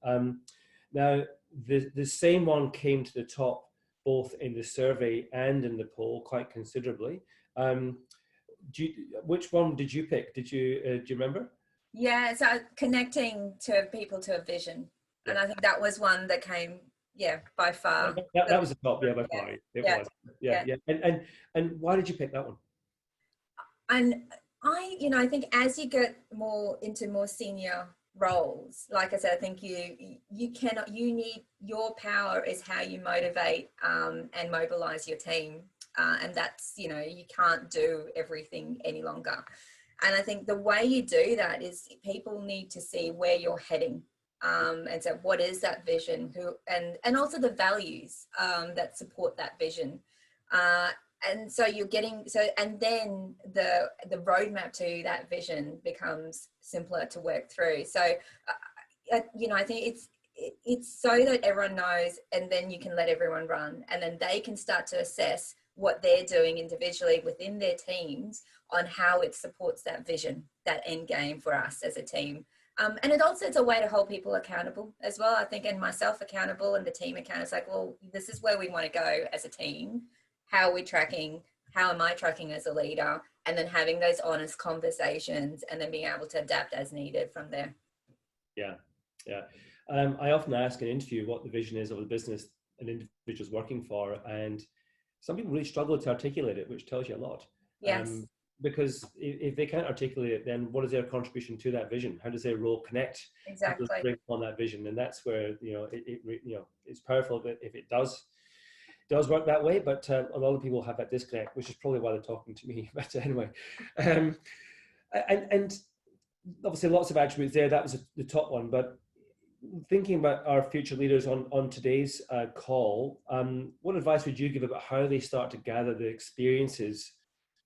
Now, the same one came to the top both in the survey and in the poll quite considerably. Which one did you pick? Do you remember? Yeah, so connecting to people to a vision. Yeah. And I think that was one that came, by far. That was the top, by far. It was. Yeah. And why did you pick that one? And I think as you get more into more senior roles, like I said, I think you need, your power is how you motivate and mobilize your team. And that's, you can't do everything any longer. And I think the way you do that is people need to see where you're heading. And so what is that vision, and also the values that support that vision. And so and then the roadmap to that vision becomes simpler to work through. So, I think it's so that everyone knows, and then you can let everyone run, and then they can start to assess what they're doing individually within their teams on how it supports that vision, that end game for us as a team. And it's a way to hold people accountable as well, I think, and myself accountable and the team accountable. It's like, well, this is where we want to go as a team. How are we tracking? How am I tracking as a leader? And then having those honest conversations and then being able to adapt as needed from there. Yeah. I often ask in an interview what the vision is of the business an individual's working for, and some people really struggle to articulate it, which tells you a lot. Yes. because if they can't articulate it, then what is their contribution to that vision? How does their role connect Exactly. on that vision? And that's where, it's powerful if it does work that way, but a lot of people have that disconnect, which is probably why they're talking to me. But anyway, and obviously lots of attributes there. That was the top one, but thinking about our future leaders on today's call, what advice would you give about how they start to gather the experiences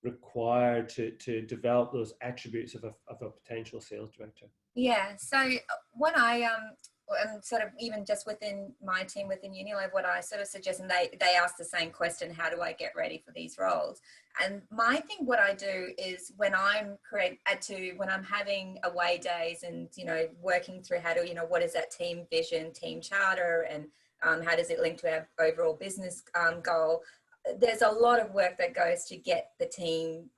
required to develop those attributes of a potential sales director? Yeah. So what I and sort of even just within my team within Unilever, what I sort of suggest, and they ask the same question: how do I get ready for these roles? And my thing, what I do is when I'm when I'm having away days and working through how to what is that team vision, team charter, and how does it link to our overall business goal. There's a lot of work that goes to get the team.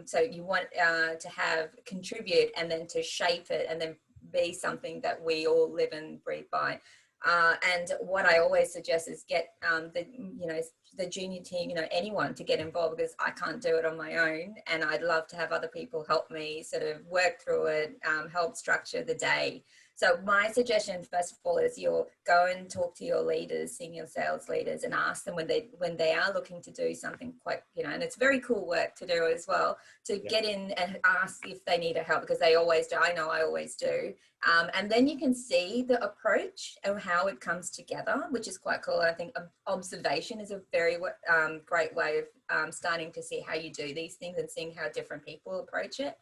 So you want to have contribute and then to shape it and then be something that we all live and breathe by. And what I always suggest is get the junior team, anyone to get involved, because I can't do it on my own. And I'd love to have other people help me sort of work through it, help structure the day. So my suggestion, first of all, is you'll go and talk to your leaders, senior sales leaders, and ask them when they are looking to do something quite, and it's very cool work to do as well, to get in and ask if they need help, because they always do. I know I always do. And then you can see the approach and how it comes together, which is quite cool. I think observation is a very great way of starting to see how you do these things and seeing how different people approach it.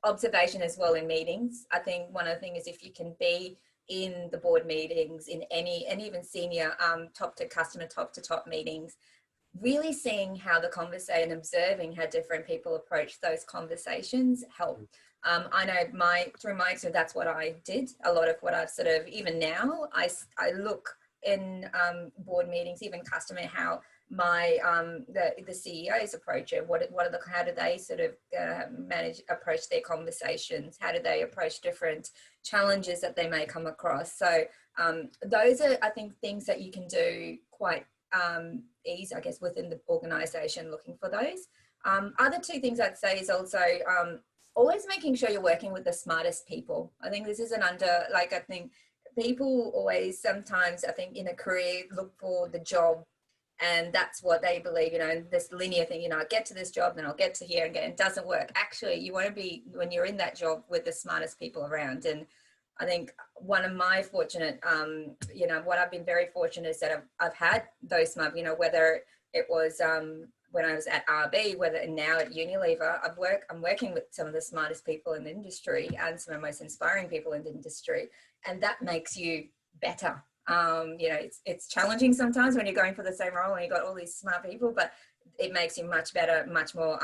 Observation as well in meetings. I think one of the things is if you can be in the board meetings, in any, and even senior top to customer, top to top meetings, really seeing how the conversation, observing how different people approach those conversations help. I know through my experience, that's what I did. A lot of what I've sort of, even now, I look in board meetings, even customer, how my the CEOs approach it. How do they sort of approach their conversations? How do they approach different challenges that they may come across? So those are, I think, things that you can do quite easy, I guess, within the organization, looking for those. Other two things I'd say is also always making sure you're working with the smartest people. I think this is I think people always sometimes, I think, in a career look for the job, and that's what they believe, this linear thing, I get to this job, then I'll get to here and it doesn't work. Actually, you want to be, when you're in that job, with the smartest people around. And I think one of my fortunate, what I've been very fortunate is that I've had those smart, whether it was when I was at RB, whether now at Unilever, I'm working with some of the smartest people in the industry and some of the most inspiring people in the industry. And that makes you better. It's challenging sometimes when you're going for the same role and you've got all these smart people, but it makes you much better, much more,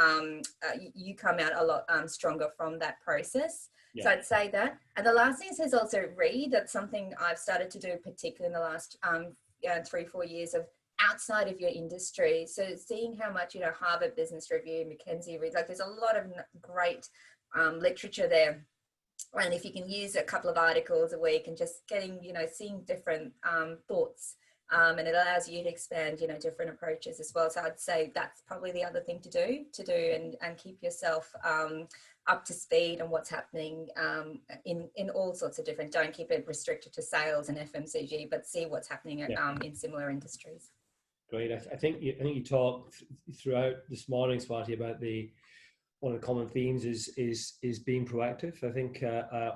you come out a lot stronger from that process. Yeah. So I'd say that. And the last thing is also read. That's something I've started to do, particularly in the last 3-4 years, of outside of your industry. So seeing how much, Harvard Business Review, McKinsey read, there's a lot of great literature there. And if you can use a couple of articles a week and just getting, seeing different thoughts, and it allows you to expand, different approaches as well. So I'd say that's probably the other thing to do and keep yourself up to speed on what's happening in all sorts of different, don't keep it restricted to sales and FMCG, but see what's happening in similar industries. Great. I think you talked throughout this morning, Swati, about one of the common themes is being proactive. I think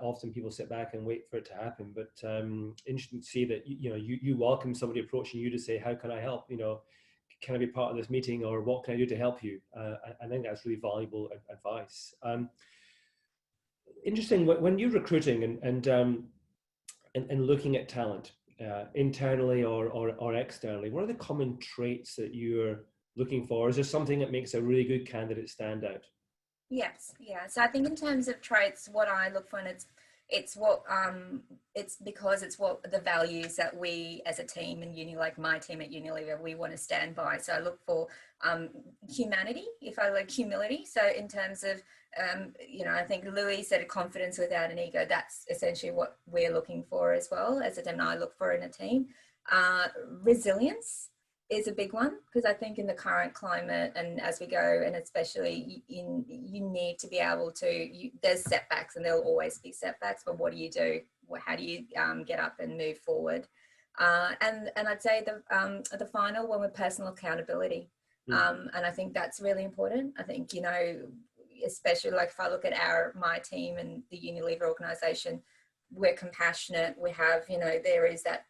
often people sit back and wait for it to happen, but interesting to see that you welcome somebody approaching you to say, how can I help? Can I be part of this meeting, or what can I do to help you? I think that's really valuable advice. Interesting, when you're recruiting and looking at talent internally or externally, what are the common traits that you're looking for? Is there something that makes a really good candidate stand out? Yes, yeah. So I think in terms of traits, what I look for, and it's because it's what the values that we as a team in like my team at Unilever, we want to stand by. So I look for humanity, if I like humility. So in terms of, I think Louis said confidence without an ego. That's essentially what we're looking for as well as a team. I look for in a team. Resilience. is a big one, because I think in the current climate and as we go, and especially you need to be able to, there's setbacks and there'll always be setbacks, but what do you do? How do you get up and move forward? And I'd say the final one with personal accountability. And I think that's really important. I think, you know, especially like if I look at my team and the Unilever organization, we're compassionate. We have, you know, there is that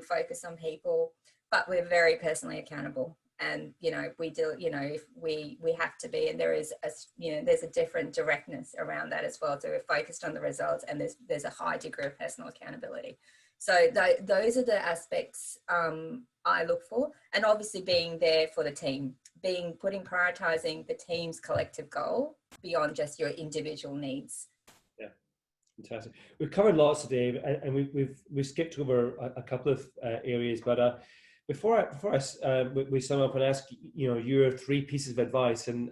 focus on people, but we're very personally accountable. And, you know, we do, you know, if we have to be, and there is a, you know, there's a different directness around that as well. So we're focused on the results, and there's a high degree of personal accountability. So those are the aspects I look for. And obviously being there for the team, prioritizing the team's collective goal beyond just your individual needs. Yeah, fantastic. We've covered lots today, and we've skipped over a couple of areas, but before we sum up and ask, you know, your 3 pieces of advice, and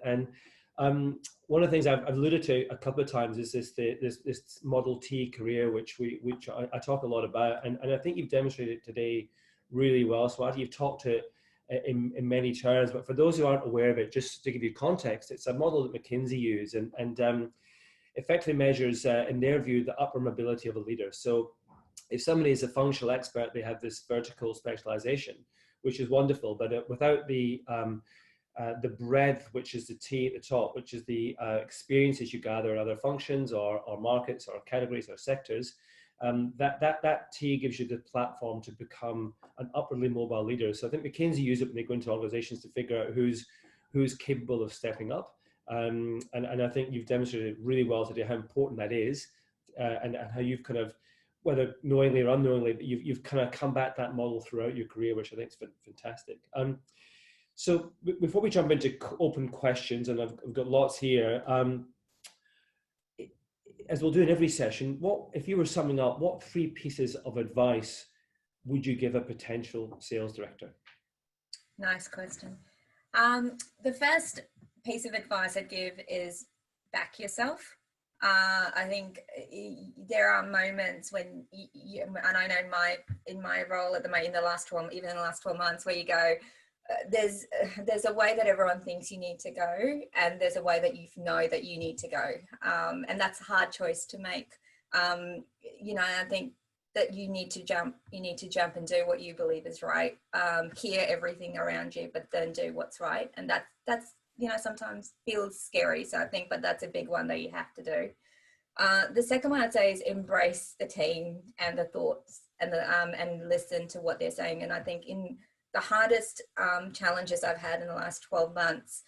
one of the things I've alluded to a couple of times is this Model T career, which I talk a lot about, and I think you've demonstrated today really well. Swati, you've talked to it in many terms, but for those who aren't aware of it, just to give you context, it's a model that McKinsey use, and effectively measures, in their view, the upper mobility of a leader. So if somebody is a functional expert, they have this vertical specialization, which is wonderful, but without the breadth, which is the T at the top, which is the experiences you gather in other functions or markets or categories or sectors, that T gives you the platform to become an upwardly mobile leader. So I think McKinsey use it when they go into organizations to figure out who's capable of stepping up. And I think you've demonstrated really well today how important that is, and how you've kind of, whether knowingly or unknowingly, you've kind of come back that model throughout your career, which I think is fantastic. So before we jump into open questions, and I've got lots here, as we'll do in every session, if you were summing up, what 3 pieces of advice would you give a potential sales director? Nice question. The first piece of advice I'd give is back yourself. I think there are moments when and I know in my role in the last 12 months, where you go, there's a way that everyone thinks you need to go, and there's a way that you know that you need to go, and that's a hard choice to make. You know, I think that you need to jump and do what you believe is right, hear everything around you, but then do what's right, and that's you know, sometimes feels scary. So I think, but that's a big one that you have to do. The second one I'd say is embrace the team and the thoughts, and and listen to what they're saying. And I think in the hardest challenges I've had in the last 12 months,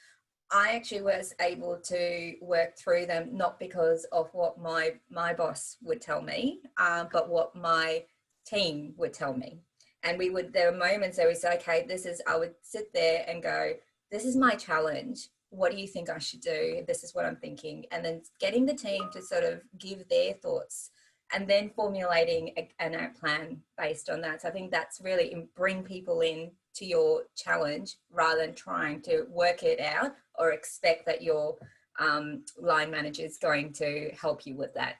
I actually was able to work through them, not because of what my boss would tell me, but what my team would tell me. And there were moments where we say, okay, I would sit there and go, this is my challenge. What do you think I should do? This is what I'm thinking. And then getting the team to sort of give their thoughts, and then formulating a plan based on that. So I think that's really bring people in to your challenge, rather than trying to work it out or expect that your line manager is going to help you with that.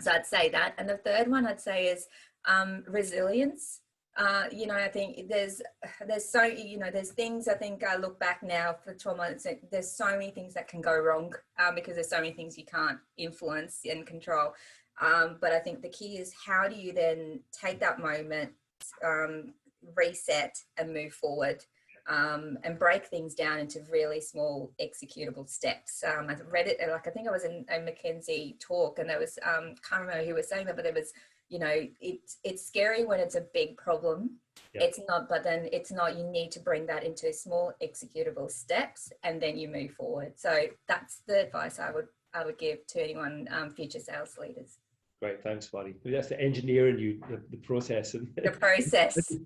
So I'd say that. And the third one I'd say is resilience. You know, I think there's so, you know, there's things, I think I look back now for 12 months, there's so many things that can go wrong, because there's so many things you can't influence and control. But I think the key is, how do you then take that moment, reset and move forward, and break things down into really small executable steps. I read it, like I think I was in a McKinsey talk, and there was, can't remember who was saying that, but there was, you know, it's scary when it's a big problem. Yeah. It's not, but then it's not, you need to bring that into small executable steps, and then you move forward. So that's the advice I would give to anyone, future sales leaders. Great, thanks, Swati. That's the engineer in you, the process. The process.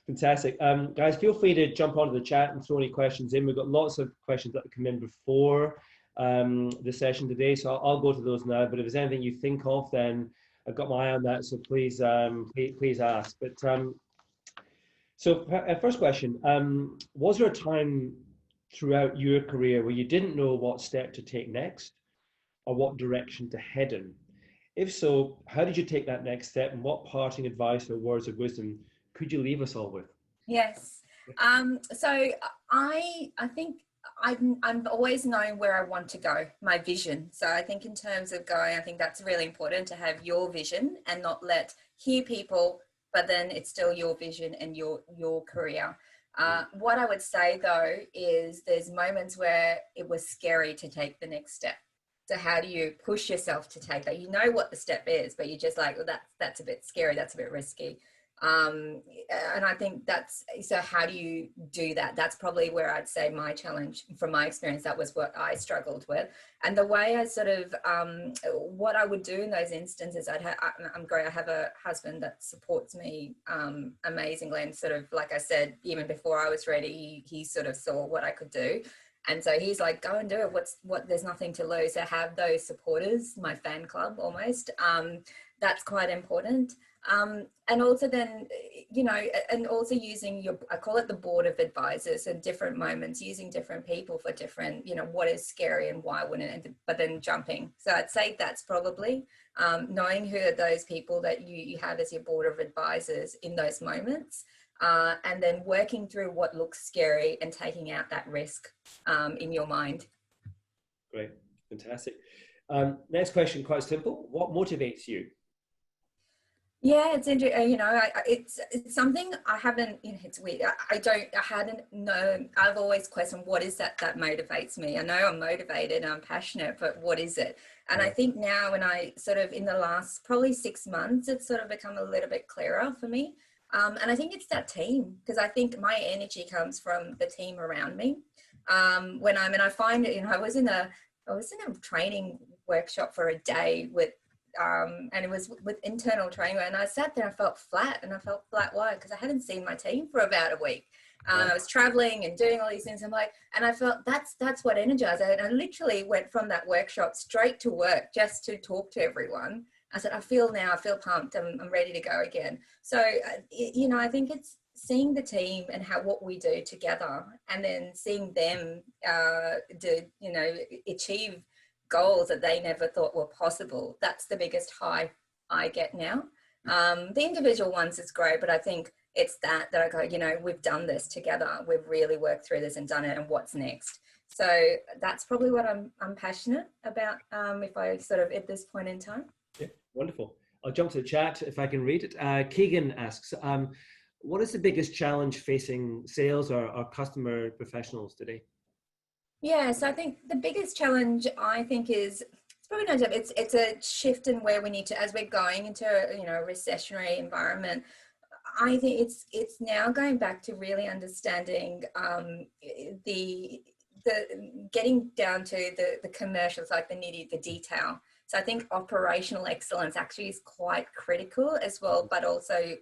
Fantastic. Guys, feel free to jump onto the chat and throw any questions in. We've got lots of questions that have come in before the session today, so I'll go to those now. But if there's anything you think of, then I've got my eye on that, so please ask. But so first question, was there a time throughout your career where you didn't know what step to take next, or what direction to head in? If so, how did you take that next step, and what parting advice or words of wisdom could you leave us all with? Yes. So I think I'm always knowing where I want to go, my vision. So I think in terms of going, I think that's really important to have your vision and not hear people, but then it's still your vision and your career. What I would say though is there's moments where it was scary to take the next step. So how do you push yourself to take that? You know what the step is, but you're just like, well, that's a bit scary. That's a bit risky. And I think so how do you do that? That's probably where I'd say my challenge from my experience, that was what I struggled with. And the way I sort of, what I would do in those instances, I'm great. I have a husband that supports me amazingly. And sort of, like I said, even before I was ready, he sort of saw what I could do. And so he's like, go and do it. There's nothing to lose. So have those supporters, my fan club almost. That's quite important. And also then, and also using I call it the board of advisors at different moments, using different people for different, what is scary and why wouldn't it, but then jumping. So I'd say that's probably knowing who are those people that you have as your board of advisors in those moments. And then working through what looks scary and taking out that risk in your mind. Great, fantastic. Next question, quite simple. What motivates you? Yeah, it's interesting. It's something I haven't. It's weird. I hadn't known. I've always questioned what is that motivates me. I know I'm motivated and I'm passionate, but what is it? And I think now, when I sort of in the last probably 6 months, it's sort of become a little bit clearer for me. And I think it's that team, because I think my energy comes from the team around me. I find it. I was in a training workshop for a day with. And it was with internal training, and I sat there and I felt flat. Why? Because I hadn't seen my team for about a week. I was traveling and doing all these things. I'm like, and I felt that's what energized. And I literally went from that workshop straight to work just to talk to everyone. I said, I feel pumped. I'm ready to go again. So, I think it's seeing the team and what we do together, and then seeing them achieve goals that they never thought were possible. That's the biggest high I get now. The individual ones is great, but I think it's that I go, we've done this together. We've really worked through this and done it, and what's next? So that's probably what I'm passionate about, if I sort of at this point in time. Yeah, wonderful. I'll jump to the chat if I can read it. Keegan asks, what is the biggest challenge facing sales or customer professionals today? Yeah, so I think the biggest challenge, I think, is it's probably no job. It's a shift in where we need to, as we're going into a recessionary environment. I think it's now going back to really understanding the getting down to the commercials, like the detail. So I think operational excellence actually is quite critical as well, but also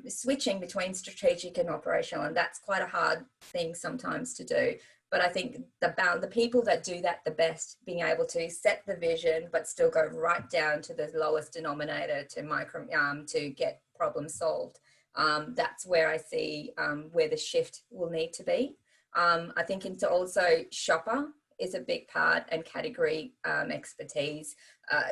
switching between strategic and operational, and that's quite a hard thing sometimes to do. But I think the people that do that the best, being able to set the vision, but still go right down to the lowest denominator to get problems solved. That's where I see where the shift will need to be. I think into also shopper is a big part, and category expertise.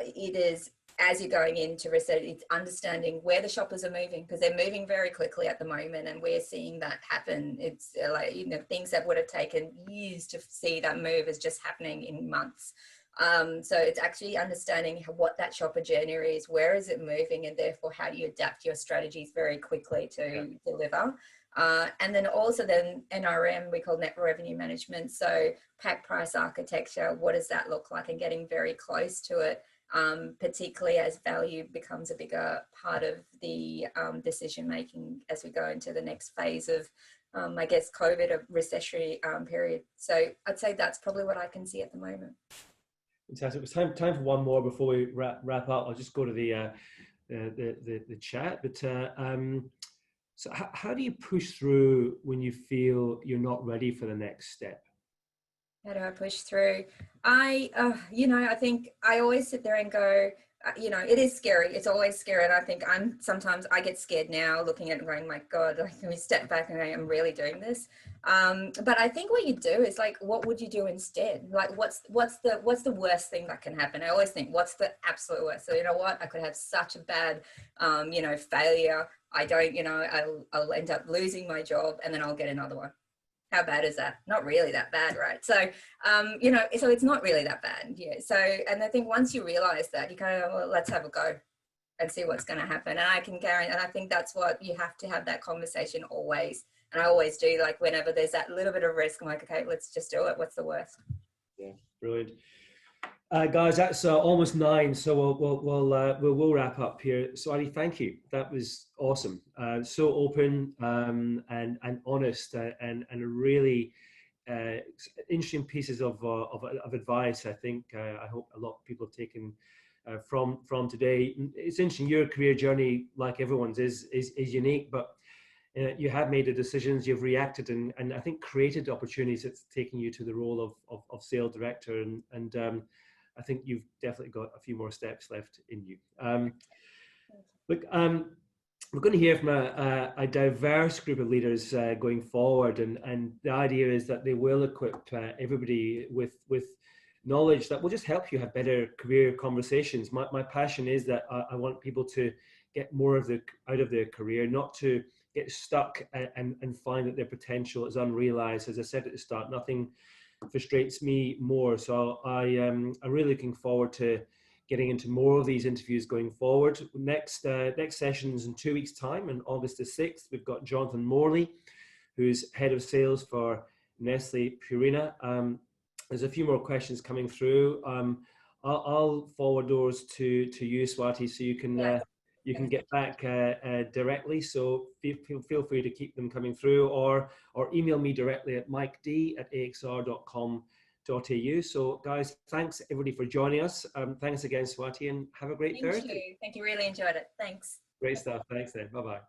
It is, as you're going into research, it's understanding where the shoppers are moving, because they're moving very quickly at the moment, and we're seeing that happen. It's like, things that would have taken years to see that move is just happening in months. So it's actually understanding what that shopper journey is, where is it moving, and therefore how do you adapt your strategies very quickly to deliver. And then also then NRM, we call net revenue management. So pack price architecture, what does that look like, and getting very close to it. Particularly as value becomes a bigger part of the decision making as we go into the next phase of, I guess, COVID, a recessionary period. So I'd say that's probably what I can see at the moment. Fantastic. It's time for one more before we wrap up. I'll just go to the chat. But so how do you push through when you feel you're not ready for the next step? How do I push through? I think I always sit there and go, it is scary. It's always scary. And I think sometimes I get scared now looking at it and going, my God, can we step back and I'm really doing this? But I think what you do is like, what would you do instead? Like, what's the worst thing that can happen? I always think, what's the absolute worst? So you know what? I could have such a bad, failure. I don't, you know, I'll end up losing my job and then I'll get another one. How bad is that? Not really that bad, right? So, you know, so it's not really that bad. Yeah. So, and I think once you realize that, you kind of, well, let's have a go and see what's going to happen. And I can guarantee, and I think that's what you have to have that conversation always. And I always do, like whenever there's that little bit of risk, I'm like, okay, let's just do it. What's the worst? Yeah, brilliant. Guys, that's almost 9, so we'll wrap up here. Swati, thank you. That was awesome. So open and honest and really interesting pieces of advice. I think I hope a lot of people have taken from today. It's interesting. Your career journey, like everyone's, is unique, but you have made the decisions, you've reacted, and I think created opportunities that's taking you to the role of sales director, and I think you've definitely got a few more steps left in you. Look, we're going to hear from a diverse group of leaders going forward, and the idea is that they will equip everybody with knowledge that will just help you have better career conversations. My passion is that I want people to get more out of their career, not to get stuck and find that their potential is unrealized. As I said at the start, nothing frustrates me more. So I'm really looking forward to getting into more of these interviews going forward. Next session is in 2 weeks' time, on August the 6th. We've got Jonathan Morley, who's head of sales for Nestle Purina. There's a few more questions coming through. I'll forward those to you, Swati, so you can get back directly. So feel free to keep them coming through, or email me directly at miked@axr.com.au. So guys, thanks everybody for joining us. Thanks again, Swati, and have a great Thursday. Thank you. Really enjoyed it. Thanks. Great stuff. Thanks then. Bye-bye.